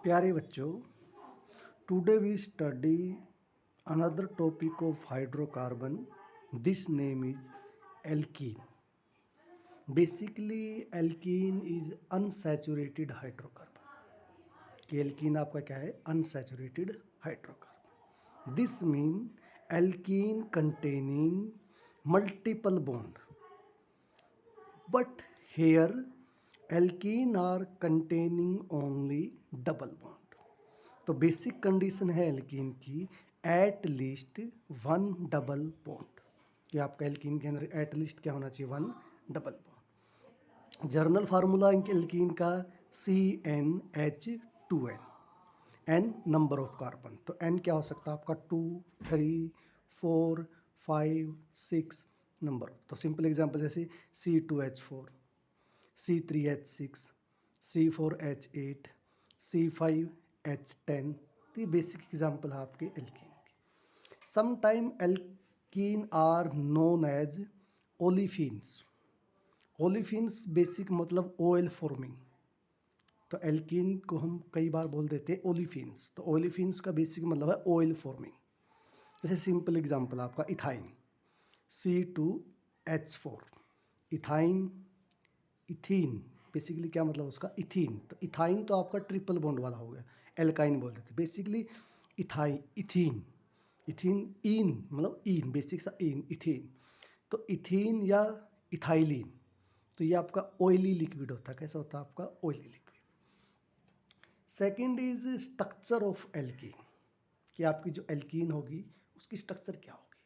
प्यारे बच्चों, today we study another topic of hydrocarbon. This name is alkene. Basically, alkene is unsaturated hydrocarbon. कि alkene आपका क्या है? Unsaturated hydrocarbon. This means alkene containing multiple bond. But here, alkene are containing only double bond. तो basic condition है alkene की at least one double bond, कि आपका alkene के अंदर एट लीस्ट क्या होना चाहिए? One double bond. General formula alkene का CnH2n, n number of carbon, तो एन क्या हो सकता है आपका? 2, 3, 4, 5, 6 नंबर। तो सिंपल एग्जांपल जैसे C2H4, C3H6, C4H8, C5H10। तो ये बेसिक एग्जांपल है आपके एल्कीन की। Sometime alkene are known as olefins. Olefins basic मतलब ऑयल फॉर्मिंग, तो एल्कीन को हम कई बार बोल देते हैं ओलिफिन्स। तो ओलिफिन्स का बेसिक मतलब है ऑयल फॉर्मिंग। जैसे सिंपल एग्जांपल आपका ethyne, C2H4, ethyne, ethene, basically क्या मतलब उसका? इथीन। तो इथाइन तो आपका ट्रिपल बॉन्ड वाला हो गया, एल्काइन बोल देते बेसिकली। इथाइन, इथीन, इथीन, ईन मतलब ईन, बेसिक सा ईन, इथीन। तो इथीन या इथाइलिन, तो ये आपका ऑयली लिक्विड होता है। कैसा होता है आपका? Oily liquid. Second is structure of alkene, कि आपकी जो एल्कीन होगी उसकी स्ट्रक्चर क्या होगी।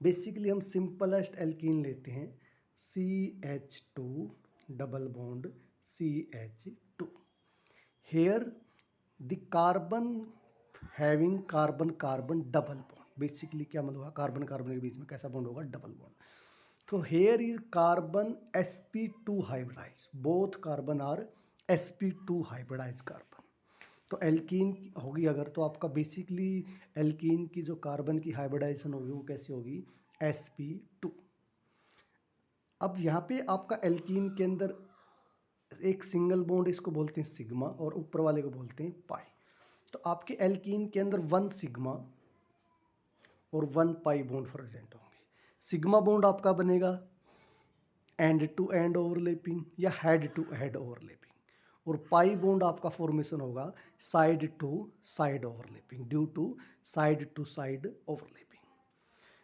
बेसिकली हम सिंपलेस्ट एल्कीन लेते हैं, CH2 double bond CH2। Here the carbon having carbon carbon double bond, basically क्या मतलब होगा? कार्बन कार्बन के बीच में कैसा बॉन्ड होगा? Double bond. तो here is carbon sp2 hybridize, both carbon are sp2 hybridize carbon. तो एल्कीन होगी अगर, तो आपका बेसिकली एल्कीन की जो कार्बन की हाइब्रिडाइजेशन होगी वो कैसी होगी? sp2। अब यहाँ पे आपका एल्कीन के अंदर एक सिंगल बॉन्ड, इसको बोलते हैं सिग्मा, और ऊपर वाले को बोलते हैं पाई। तो आपके एल्कीन के अंदर वन सिग्मा और वन पाई बॉन्ड प्रेजेंट होंगे। सिग्मा बॉन्ड आपका बनेगा एंड टू एंड ओवरलैपिंग या हेड टू हेड ओवरलैपिंग, और पाई बॉन्ड आपका फॉर्मेशन होगा side to side overlapping, due to side overlapping.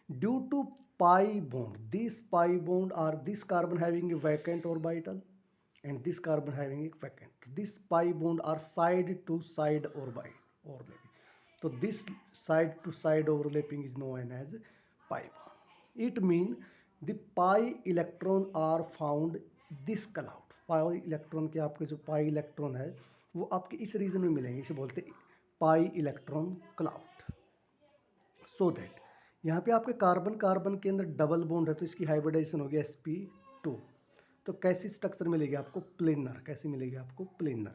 Due to pi bond, this pi bond are this carbon having a vacant orbital and this carbon having a vacant. This pi bond are side to side overlapping. So this side to side overlapping is known as pi bond. It means the pi electron are found this cloud. pi electron के आपके जो pi electron है वो आपके इस reason में मिलेंगे, इसे बोलते हैं pi electron cloud. So that यहाँ पे आपके कार्बन कार्बन के अंदर डबल बॉन्ड है, तो इसकी हाइब्रिडाइजेशन होगी sp2। तो कैसी स्ट्रक्चर मिलेगी आपको? प्लेनर। कैसी मिलेगी आपको? Planar.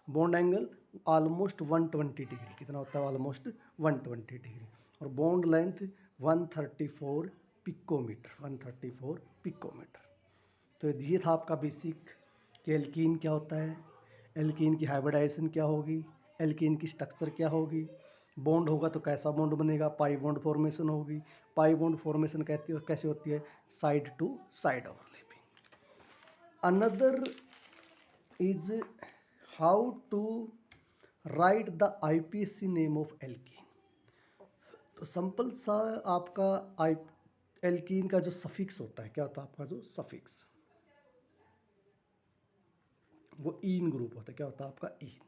Bond angle almost 120 degree, कितना होता है? Almost 120 degree. और बॉन्ड लेंथ 134 पिकोमीटर, 134 पिकोमीटर। तो ये था आपका बेसिक कि एल्कीन क्या होता है, एल्कीन की हाइब्रिडाइजेशन क्या होगी, एल्कीन की स्ट्रक्चर क्या होगी, बॉन्ड होगा तो कैसा बॉन्ड बनेगा? पाई बॉन्ड फॉर्मेशन होगी। पाई बॉन्ड फॉर्मेशन कैसे होती है? Side to side overlapping. Another is how to write the IPSC name of alkene. तो सिंपल सा आपका एल्कीन का जो सफिक्स होता है, क्या होता है आपका जो सफिक्स? वो ईन ग्रुप होता है। क्या होता है आपका? ईन।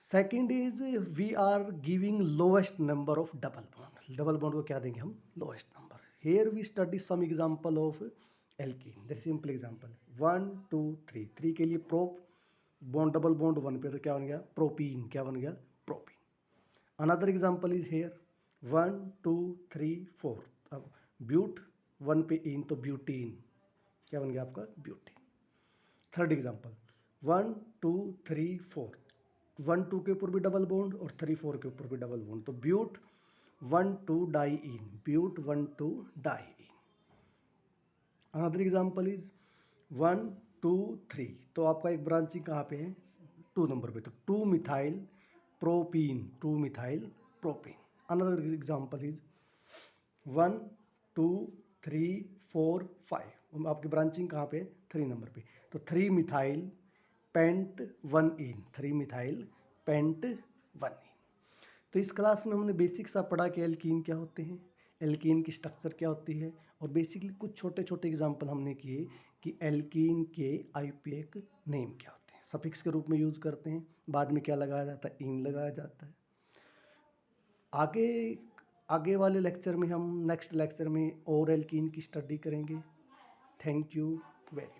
Second is we are giving lowest number of double bond. Double bond को क्या देंगे हम? Lowest number. Here we study some example of alkene. जैसे सिंपल एग्जांपल 1 2 3, 3 के लिए प्रोप बॉन्ड, डबल बॉन्ड 1 पे, तो क्या बन गया? प्रोपीन। क्या बन गया? Propene. Another example is here 1 2 3 4, अब ब्यूट 1 पे इन, तो ब्यूटीन। क्या बन गया आपका? ब्यूटीन। थर्ड एग्जांपल 1 2 3 4, 1 2 के ऊपर भी डबल बॉन्ड और 3 4 के ऊपर भी डबल बॉन्ड, तो but 1 2 diene, but 1 2 diene. Another example is 1 2 3, तो आपका एक ब्रांचिंग कहाँ पे है? 2 नंबर पे, तो 2 methyl propene, 2 methyl propene. Another example is 1 2 3 4 5, आपकी ब्रांचिंग कहाँ पे? 3 नंबर पे, तो 3 मिथाइल पेंट 1 इन, 3 मिथाइल पेंट 1 इन। तो इस क्लास में हमने बेसिक सा पढ़ा कि एल्कीन क्या होते हैं, एल्कीन की स्ट्रक्चर क्या होती है, और बेसिकली कुछ छोटे छोटे एग्जांपल हमने किए कि एल्कीन के आईयूपीएक नेम क्या होते हैं, सफिक्स के रूप में यूज करते हैं, बाद में क्या लगाया जाता है? इन लगाया जाता है। आगे आगे वाले लेक्चर में हम नेक्स्ट लेक्चर में और एल्कीन की स्टडी करेंगे। Thank you very much.